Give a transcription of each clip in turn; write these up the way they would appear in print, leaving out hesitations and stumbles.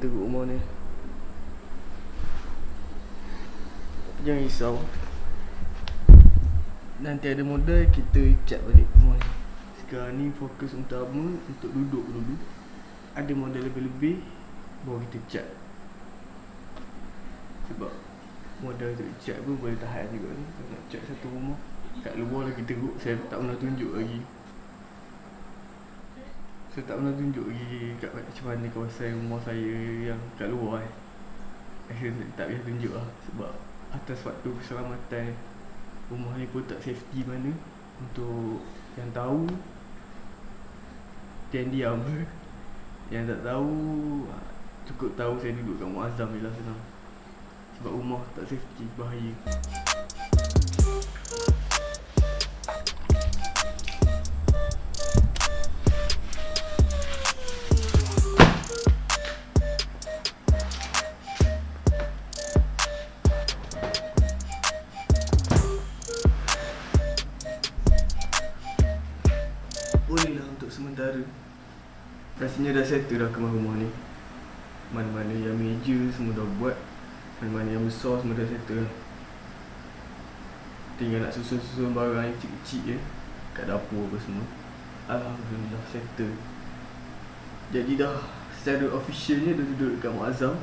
teruk rumah ni. Tapi jangan risau, nanti ada modal kita cat balik rumah ni. Sekarang ni fokus utama untuk duduk dulu. Ada modal lebih-lebih baru kita cat. Sebab modal untuk cat pun boleh tahan juga ni. Kalau nak cat satu rumah kat luar lagi teruk. Saya tak pernah tunjuk lagi. Saya tak pernah tunjuk lagi kat macam mana kawasan rumah saya yang kat luar Saya tak boleh tunjuk lah. Sebab atas faktor keselamatan, rumah ni pun tak safety mana. Untuk yang tahu, yang diam. Yang tak tahu, cukup tahu saya duduk kat Muazzam je lah, senang. Sebab rumah tak safety, bahaya. Boleh lah untuk sementara. Rasanya dah settle dah kemas rumah ni. Mana-mana yang meja semua dah buat. Mana-mana yang besar semua dah settle lah. Tinggal nak susun-susun barang yang kecil-kecil je kat dapur apa semua. Alhamdulillah settle. Jadi dah secara officialnya dah duduk dekat Muazzam.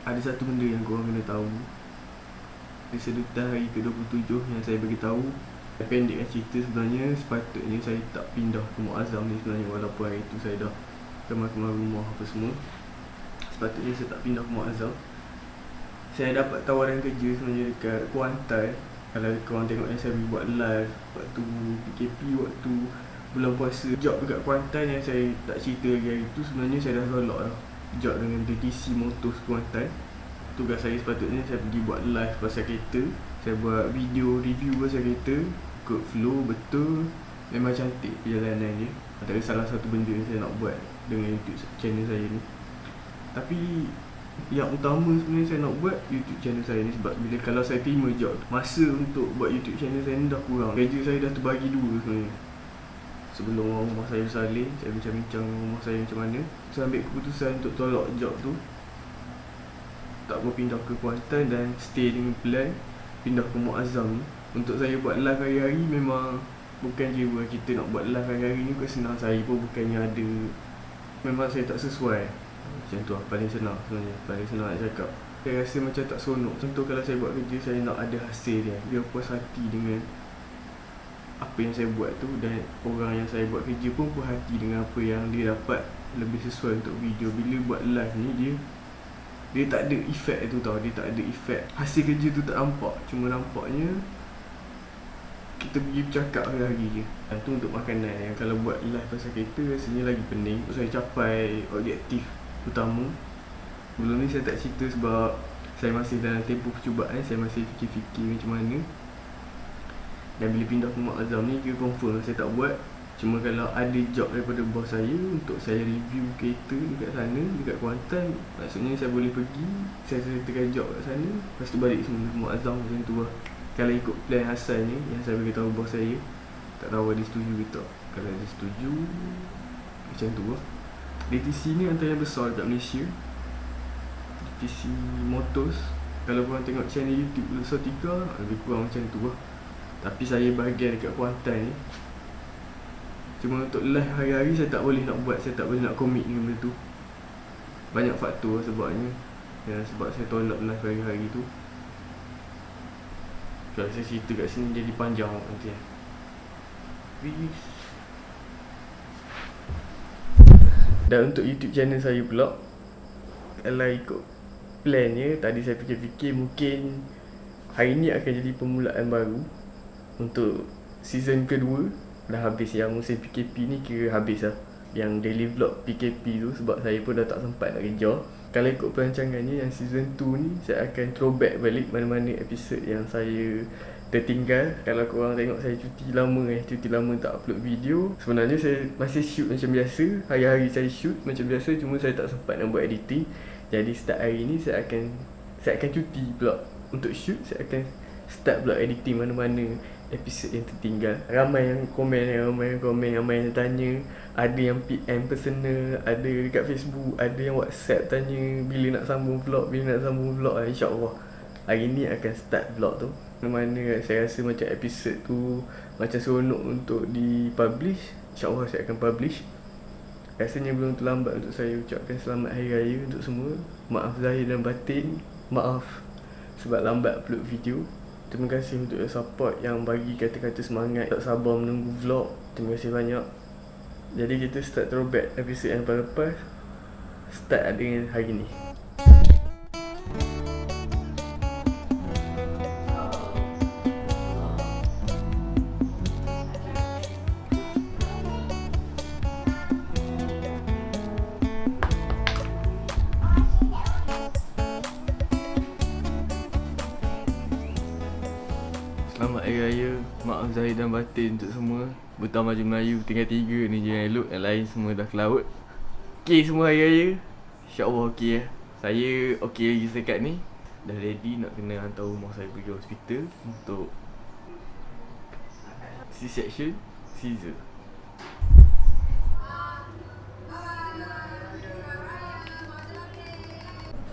Ada satu benda yang korang kena tahu. Di sedutan hari ke-27 yang saya beritahu, pendekkan cerita, sebenarnya sepatutnya saya tak pindah ke Muazzam ni sebenarnya. Walaupun hari tu saya dah kemas-kemas rumah apa semua, sepatutnya saya tak pindah ke Muazzam. Saya dapat tawaran kerja sebenarnya dekat Kuantan. Kalau korang tengok yang saya buat live waktu PKP, waktu bulan puasa, job dekat Kuantan yang saya tak cerita lagi hari tu, sebenarnya saya dah tolak dah. Job dengan DTC Motors Kuantan. Tugas saya sepatutnya saya pergi buat live pasal kereta. Saya buat video review pasal kereta, ikut flow betul. Memang cantik perjalanan dia. Antara salah satu benda yang saya nak buat dengan YouTube channel saya ni. Tapi yang utama sebenarnya saya nak buat YouTube channel saya ni. Sebab bila kalau saya terima job, masa untuk buat YouTube channel saya ni dah kurang. Kerja saya dah terbagi dua sebenarnya. Sebelum rumah saya bersalin, saya bincang-bincang rumah saya macam mana. Saya ambil keputusan untuk tolak job tu, tak berpindah ke Kuantan dan stay dengan plan pindah ke Muazzam ni. Untuk saya buat live hari-hari memang bukan je buat kita nak buat live hari-hari ni bukan senang. Saya pun bukannya ada, memang saya tak sesuai. Macam tu lah, paling senang sebenarnya. Paling senang nak cakap. Saya rasa macam tak seronok. Contoh kalau saya buat kerja, saya nak ada hasil dia. Dia puas hati dengan apa yang saya buat tu. Dan orang yang saya buat kerja pun puas hati dengan apa yang dia dapat. Lebih sesuai untuk video. Bila buat live ni, dia tak ada efek tu tau. Dia tak ada efek. Hasil kerja tu tak nampak. Cuma nampaknya kita pergi bercakap hari-hari je. Dan tu untuk makanan yang kalau buat live pasal kereta rasanya lagi pening. Untuk saya capai objektif utama. Sebelum ni saya tak cerita sebab saya masih dalam tempoh percubaan. Saya masih fikir-fikir macam mana. Dan bila pindah ke Muazzam ni, kira confirm saya tak buat. Cuma kalau ada job daripada bos saya untuk saya review kereta dekat sana, dekat Kuantan, maksudnya saya boleh pergi, saya sertakan job kat sana, lepas tu balik semula ke Muazzam. Macam tu lah. Kalau ikut plan asalnya yang saya beritahu bos saya. Tak tahu dia setuju ke tak. Kalau dia setuju, macam tu lah. DTC ni antara yang besar dekat Malaysia. DTC Motors. Kalau korang tengok channel YouTube Lusotika, lebih kurang macam tu lah. Tapi saya bahagian dekat Kuantan ni. Cuma untuk live hari-hari saya tak boleh nak buat. Saya tak boleh nak commit dengan benda tu. Banyak faktor sebabnya. Ya, sebab saya tolak live hari-hari tu. Kalau saya cerita kat sini jadi panjang nanti. Please. Dan untuk YouTube channel saya pula, kalau ikut plannya, tadi saya fikir-fikir mungkin hari ni akan jadi permulaan baru. Untuk season kedua. Dah habis yang musim PKP ni, kira habis lah yang daily vlog PKP tu. Sebab saya pun dah tak sempat nak kejar. Kalau ikut perancangannya yang season 2 ni, saya akan throwback balik mana-mana episod yang saya tertinggal. Kalau korang tengok saya cuti lama tak upload video. Sebenarnya saya masih shoot macam biasa. Hari-hari saya shoot macam biasa. Cuma saya tak sempat nak buat editing. Jadi start hari ni saya akan cuti pula untuk shoot. Saya akan start pula editing mana-mana episod yang tertinggal. Ramai yang komen, ramai yang tanya. Ada yang PM personal, ada dekat Facebook, ada yang WhatsApp tanya bila nak sambung vlog. InsyaAllah hari ni akan start vlog tu. Mana saya rasa macam episod tu macam seronok untuk dipublish. InsyaAllah saya akan publish. Rasanya belum terlambat untuk saya ucapkan selamat Hari Raya untuk semua. Maaf zahir dan batin. Maaf sebab lambat upload video. Terima kasih untuk your support yang bagi kata-kata semangat, tak sabar menunggu vlog. Terima kasih banyak. Jadi kita start throwback episod yang lepas. Start dengan hari ni. Selamat Hari Raya. Maaf zahir dan batin untuk semua. Butang Maju Melayu tinggal 3 ni je yang elok. Yang lain semua dah ke laut. Okay semua Hari Raya. InsyaAllah okey ya. Saya okey lagi setakat ni. Dah ready nak kena hantar rumah saya pergi hospital untuk C-section Caesar.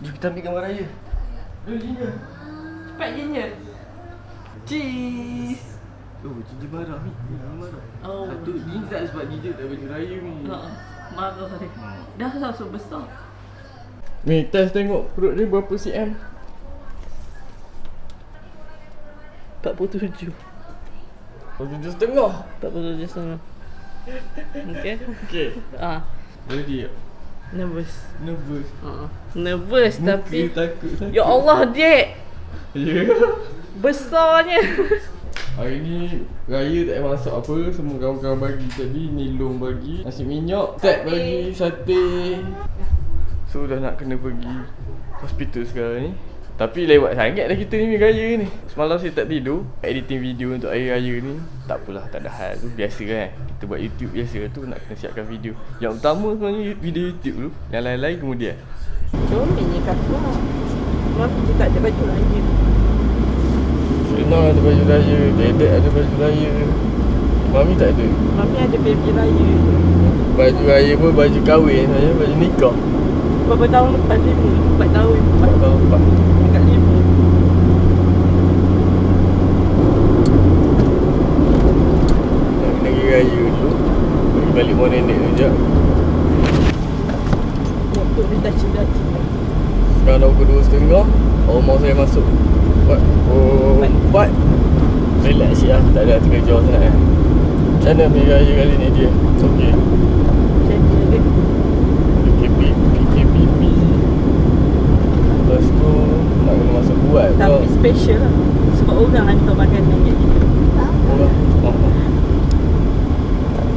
Jom kita ambil gambar raya. Ginger. Cepat Ginger. Cheese. Oh, Ginger marah ni. Marah. Oh. Satu Ginger tak sebab Ginger tak baju raya ni. Marah dia. Dah rasa besar. Ni test tengok perut dia berapa cm. 47. 47,5. 47,5. Okay. Okay. Ready tak? Nervous. Nervous. Nervous Muka tapi takut. ya Allah, Dek. Ya. Besarnya. Hari ni raya tak payah masak apa. Semua kawan-kawan bagi tadi. Nilong bagi nasi minyak, Ted bagi sate. So dah nak kena pergi hospital sekarang ni. Tapi lewat sangat dah kita ni raya ni. Semalam saya tak tidur, editing video untuk hari raya ni. Tak apalah, tak ada hal tu. Biasa kan, kita buat YouTube biasa tu, nak kena siapkan video. Yang utama sebenarnya video YouTube dulu. Yang lain-lain kemudian. Comelnya kakak. Mami dia tak ada baju raya. Sena ada baju raya, Dedek ada baju raya. Mami tak ada. Mami ada baby raya. Baju raya pun baju kahwin saja, baju nikah. Berapa tahun lepas? 4 tahun. 4 tahun lepas. Dekat 5. Nak kena pergi raya dulu. Pergi balik rumah nenek tu sekejap. Waktu dia daci-daci. Sekarang dah pukul 2.30. Rumah saya masuk 4. Relax sikit lah. Tak ada terkejar sangat kan. Macam mana pergi raya kali ni dia? Okey. Jadi dia PKPP. Lepas tu nak kena masuk buat tapi special lah. Sebab orang hantar makanan kat kita.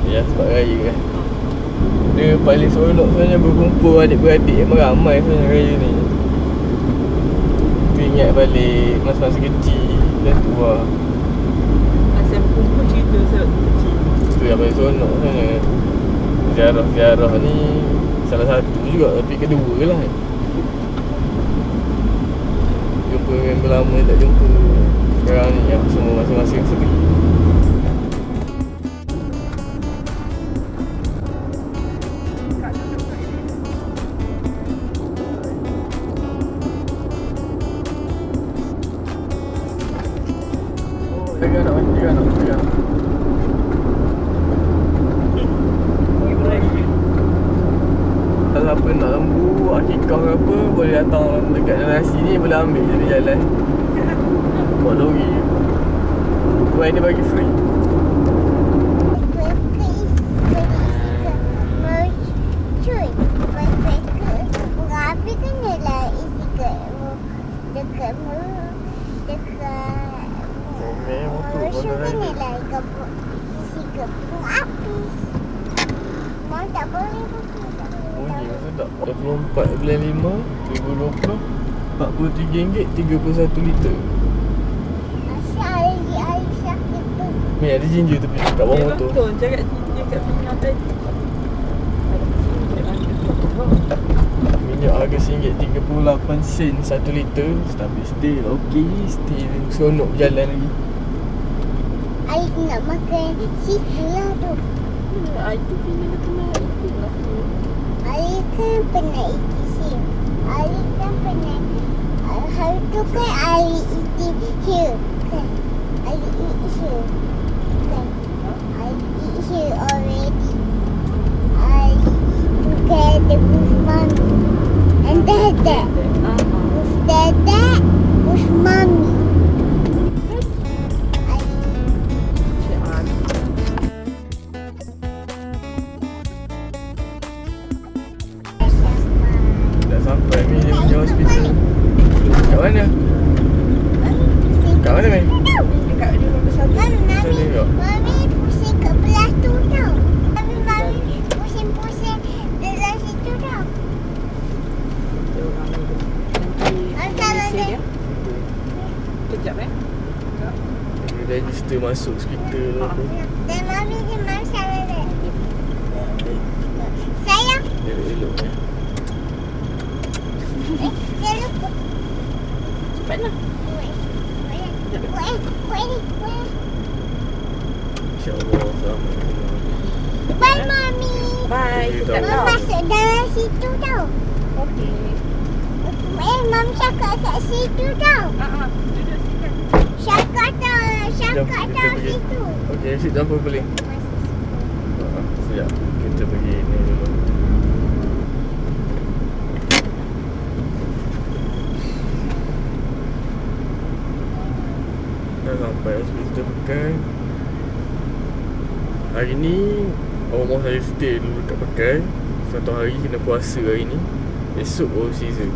Ya, sebab raya kan. Dia paling seronok sebenarnya berkumpul adik-beradik yang ramai sebenarnya raya ni. Tu ingat balik masa-masa kecil dan tu lah. Masa berkumpul cerita sebab kecil. Tu yang paling seronok sebenarnya. Ziarah-ziarah ni salah satu juga, tapi kedua lah. Jumpa member lama tak jumpa. Sekarang ni yang semua masing-masing free. Jaga nak. Kalau apa nak lembu, akikah ke apa, boleh datang dekat jalan sini, boleh ambil je di jalan. Bawa lori. Tuan ni bagi free. Bunyi masa tak? 24 bulan 5 2020 RM43 31 liter. Ni ada ginger tepi kat bawah motor. Betul, cakap ginger kat minyak tadi. Minyak harga RM1.38 1 liter. Tapi still okey, still seronok berjalan lagi. nak makan situ lah tu. Itu Fina dah pernah ikut lah tu. Ali kan pernah ikut situ. Ali kan pernah. Hari tu kan Ali ikut here. Kan? Ali ikut here. Kan? Ali ikut here already. Ali together with mommy. And dada. With dada. With mommy. Dah sampai ni dia punya hospital. Kat mana? Kat mana, Min? Dekat dia berapa satu? Sana juga. Mami pusing kat belah tu tau. Tapi Mami pusing-pusing dalam situ tau. Nanti ada. dia. Kejap Dia register masuk hospital apa. Dan Mami memang salah dia. Sayang. Elok-elok ya. Dia lupa. Cepatlah. Kuih ni. InsyaAllah selamat. Bye Mami. Bye. Dia Kejap tahu. Mami tau. masuk dalam situ tau. Okey. Mami cakap kat situ tau. Duduk sikit. Cakap tau. Cakap Kita tau pergi. situ. Okey, sit jumpa boleh. Sekejap. Kita pergi ni dulu. Dah sampai hospital Pekan. Hari ni rumah saya stay dulu kat Pekan. Satu hari kena puasa hari ni. Esok baru season.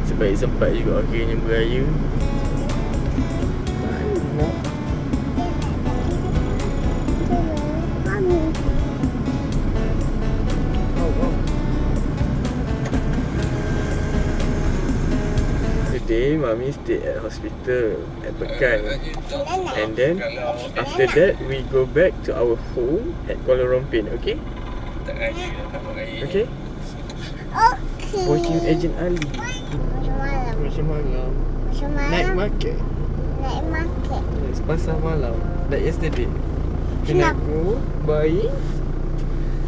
Sebaik sempat juga akhirnya beraya. Mami. Today, Mami stay at hospital at Pekan. Nenek. And then after that, we go back to our home at Kuala Lumpur. Okay? Okay? Okey. Watching Agent Ali. Malam. Macam malam. Semalam. Night market. Night market. It's pasar malam. Like yesterday. Kenapa? Finago buying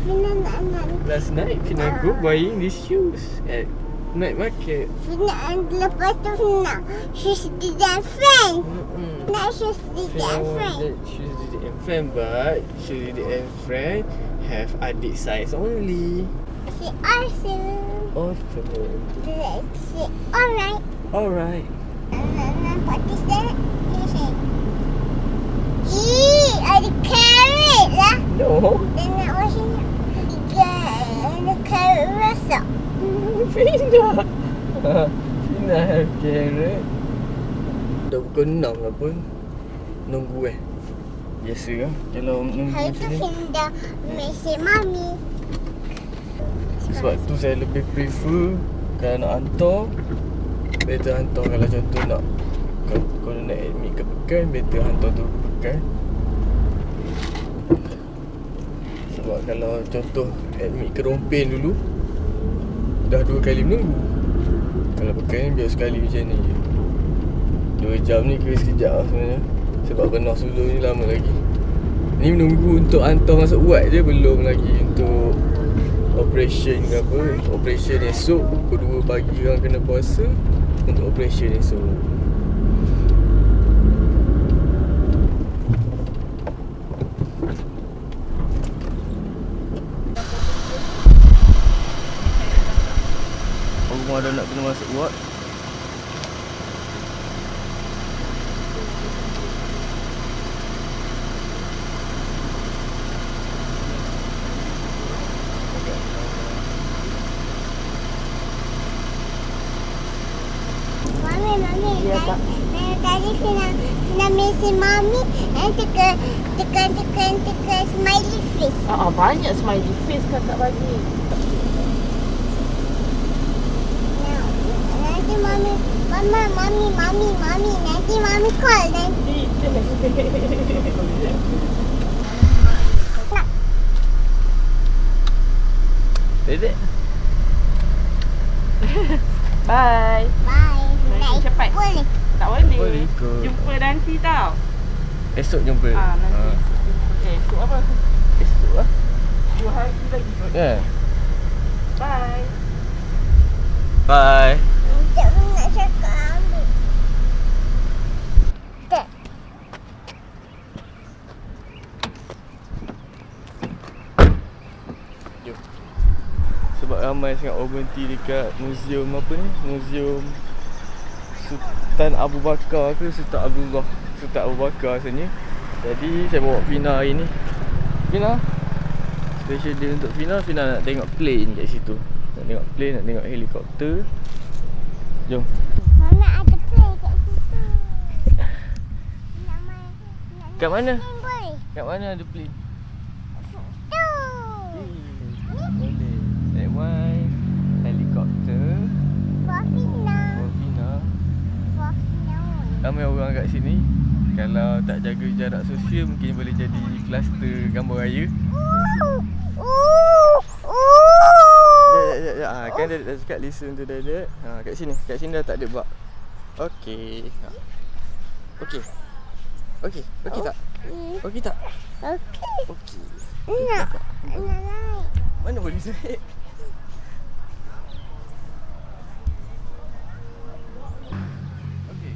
Fina nak. last night. Finago buying these shoes at night market. Fina lepas tu Fina. She's the friend. Mm-mm. Nak she's the Fina friend. wanted shoes Didi and friend, but shoes Didi and friend have adik size only. She awesome. Awesome. She alright. Alright. What is that? Ada carrot lah. No. Dan nak washing ada carrot rosak. Fina. Fina have carrot. Dah pukul 6 lah pun. Nunggu biasa lah. Kalau nunggu Hari tu sini. Fina mesej mami. Sebab tu saya lebih prefer kalau nak hantar, better hantar. Kalau contoh nak kalau nak admit ke Pekan, better hantar tu ke Pekan. Sebab kalau contoh admit ke Rompin dulu, dah 2 kali menunggu. Kalau Pekan biar sekali macam ni je. 2 jam ni kira sekejap lah sebenarnya. Sebab benar Sulu ni lama lagi. Ni menunggu untuk hantar masuk wad je, belum lagi untuk operation ke apa. Operation esok pukul 2 pagi orang kena puasa untuk operation esok. Rumah dah nak kena masuk wad. Mami. Ya, Pak. Tadi Fina mesej mami. Tekan smiley face. Banyak smiley face kakak bagi. Nanti mami. Nanti mami call nanti. Dedek. Bye. Bye. Cepat. Boleh. Tak boleh. Boleh ikut. Jumpa nanti tau. Esok jumpa. Nanti esok jumpa. Esok apa? Esok lah. 2 hari lagi kot. Kan? Bye. Bye. Tak nak cakap ambil. Tak. Jom. Sebab ramai sangat orang berhenti dekat muzium apa ni? Muzium Sultan Abu Bakar ke Sultan Abdullah. Sultan Abu Bakar rasanya. Jadi saya bawa Fina hari ni. Fina, special day untuk Fina. Fina nak tengok plane kat situ. Nak tengok plane, nak tengok helikopter. Jom. Mama ada play kat situ. Nak main. Kat mana? Main boleh. Kat mana ada plane? Tu. Boleh. Naik wine, helikopter. Fafina. For Fina. Fafina. Ramai orang kat sini. Kalau tak jaga jarak sosial mungkin boleh jadi kluster gambar raya. Ya, kan dia dah cakap listen to that. Kat sini dah tak ada bug. Okey. Okey. Okey tak? Okey tak? Okey. Okey. Nak naik. Mana boleh naik? Okey.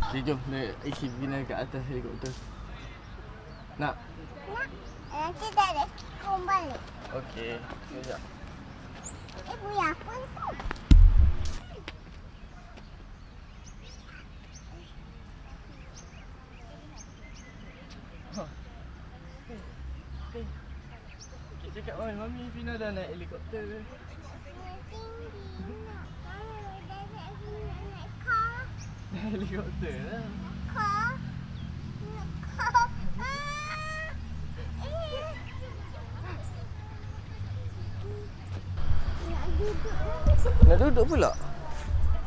Okay, jom isi Fina kat atas helikopter. Nak? Nanti dah ada balik. Okey, sekejap. Punya apa tu? Okay, cakap Mami Fina dah naik helikopter. Tinggi nak. Mama dah naik car. Naik helikopter lah. Car. Nak car. Nak duduk. Nak duduk pula?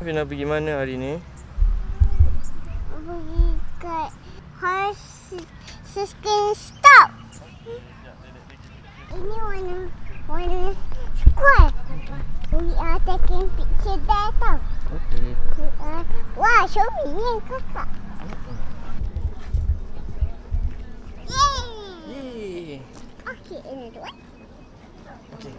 Fina pergi mana hari ni? Pergi kat horse sustain stop. Ini warna square. We are taking picture there tau. Okey. Wah, show me ni kakak. Yay! Yeay. Okay, ini dua. Okey.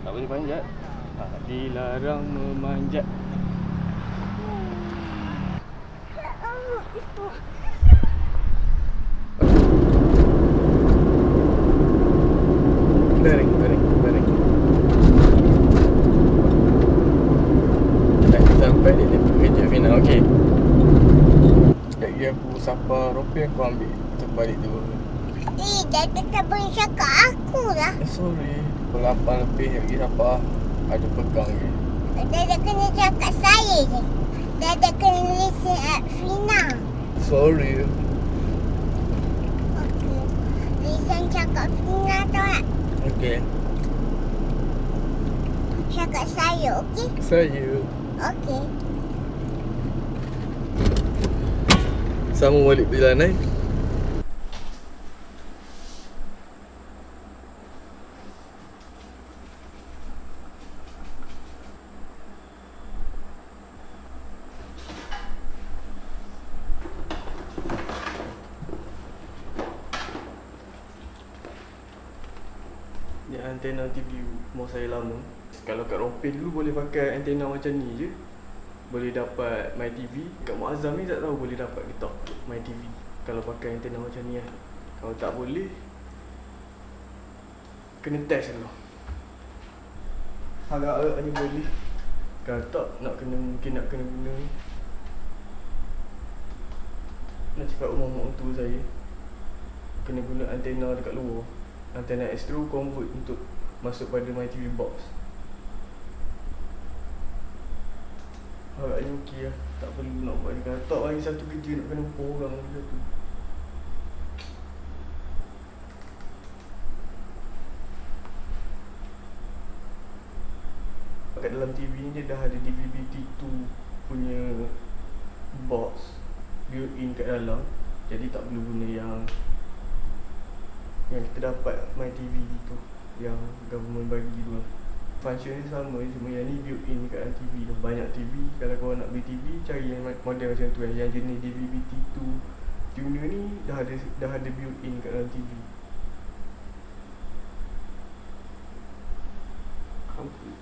Tak boleh panjat. Dilarang memanjat. Baring. Dah sampai di tempat kerja Fina. Okey. Sekejap lagi aku sapa Ropi, aku ambil terbalik tu. Dah tak boleh cakap aku lah. Sorry. Pukul 8 lebih lagi sapa. Ada pegang je. Dah ada kena cakap saya je. Dah ada kena listen at Fina. Sorry. Okay. Listen cakap Fina tau tak? Okey. Cakap saya, okey? Saya. Okey. Sama balik perjalanan. Ni antena TV rumah saya lama. Kalau kat Rompin dulu boleh pakai antena macam ni je. Boleh dapat My TV. Kat Muazzam ni tak tahu boleh dapat ke tak My TV kalau pakai antena macam ni kan. Kalau tak boleh, kena test dulu. Harap-harap ni boleh. Kalau tak, mungkin nak kena guna. Nak cakap rumah mak mentua saya kena guna antena dekat luar. Antena Astro convert untuk masuk pada My TV box. Harapnya okey lah. Tak perlu nak buat ni. Kalau tak lagi satu kerja nak kena umpah orang lagi satu. Kat dalam TV ni dia dah ada DVB-T2 punya box built in kat dalam. Jadi tak perlu guna yang yang kita dapat My TV tu, yang government bagi tu. Function ni sama, cuma yang ni built in kat dalam TV tu. Banyak TV, kalau korang nak beli TV, cari yang model macam tu. Yang jenis DVB-T2 tuner ni dah ada built in kat dalam TV. Ampun.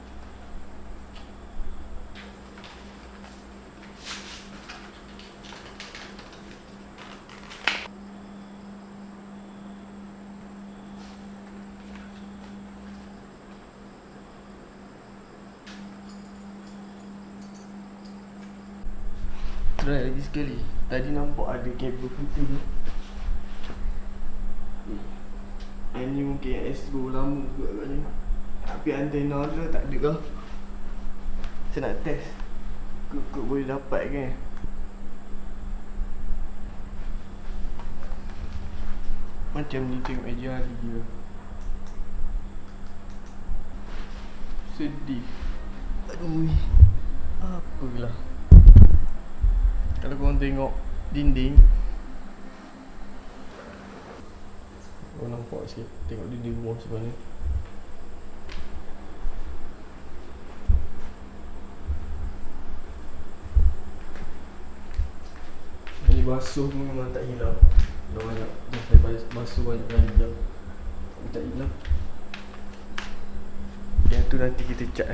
Try lagi sekali. Tadi nampak ada kabel putih ni. Yang ni mungkin yang S2 lama juga agaknya. Tapi antena tu tak ada kah? Saya nak test. Kut boleh dapat kan? Macam ni tengok meja hari je. Sedih. Aduh. Apalah. Kalau korang tengok dinding, korang nampak sikit. Tengok dinding rumah sebenarnya. Ini basuh pun memang tak hilang. Dah banyak, saya basuh banyak kali dah, tapi tak hilang. Yang tu nanti kita cat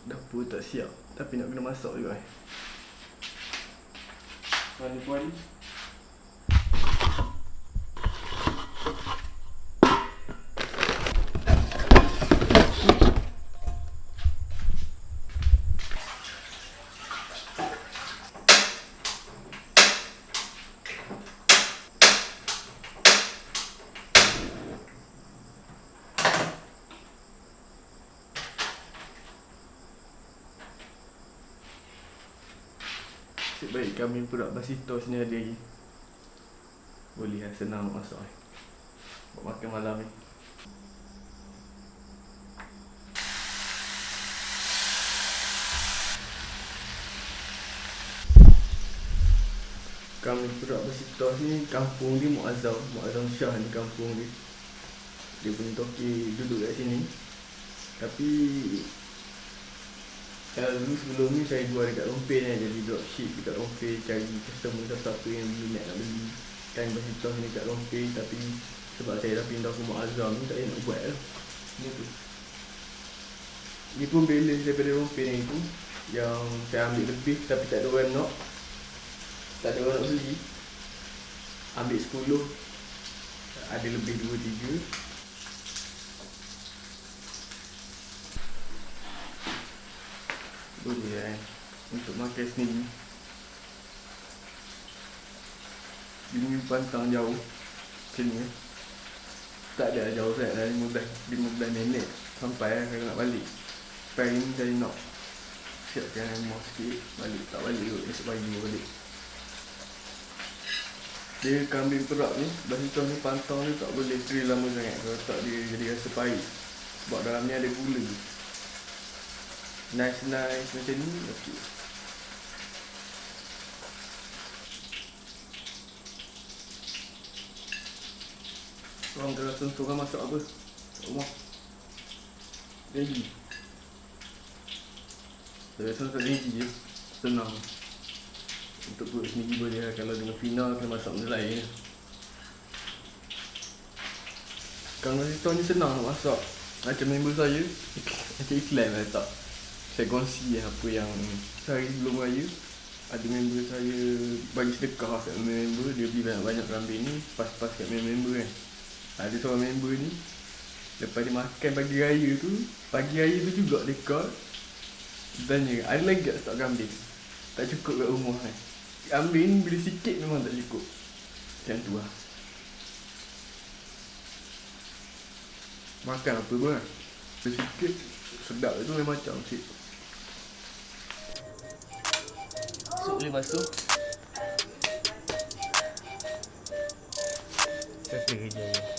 Dapur tak siap, tapi nak kena masak juga Mana puan? Nasib baik kami pula basito sini ada lagi. Boleh lah, senang nak masak buat makan malam ni. Kami pula basito ni kampung dia Muazzam Shah ni kampung dia. Dia punya toki duduk kat sini. Tapi dulu sebelum ni saya jual dekat Rompin jadi dropship dekat Rompin, cari customer siapa yang minat nak beli kain basitoh ni dekat Rompin. Tapi sebab saya dah pindah ke Muazzam ni, tak payah nak buat lah. Ni tu, ni pun balance daripada Rompin yang itu, yang saya ambil lebih tapi tak ada orang nak, tak ada orang nak beli. Ambil 10, ada lebih 2-3. Boleh lah untuk makan sendiri. Bumi pantang jauh macam ni tak ada jauh sangat dah, 15 minit sampai kalau nak balik. Lepas ni saya nak siapkan rumah sikit, balik tak balik kot, esok pagi balik. Dia kambing perak ni, basitoh ni pantang ni tak boleh grill lama sangat, kalau tak dia jadi rasa pahit. Sebab dalam ni ada gula. Nice macam ni, okey. Korang dah rasa korang masak apa kat rumah? Maggi. Saya rasa masak Maggi je, senang. Untuk buat sendiri boleh lah, kalau dengan final kena masak benda lain. Kalau basitoh ni senang nak masak. Macam member saya, macam iklan lah tak. Saya kongsi apa yang sehari sebelum raya ada member saya bagi sedekah kat member. Dia beli banyak-banyak kambing ni, pas-pas kat member kan. Ada seorang member ni, lepas dia makan pagi raya tu juga dia call. Dia tanya, ada lagi tak stok kambing? Tak cukup kat rumah kan. Kambing ni bila sikit memang tak cukup. Macam tu lah. Makan apa pun lah, sikit sedap tu memang macam sikit. So boleh masuk. Settle kerja ni.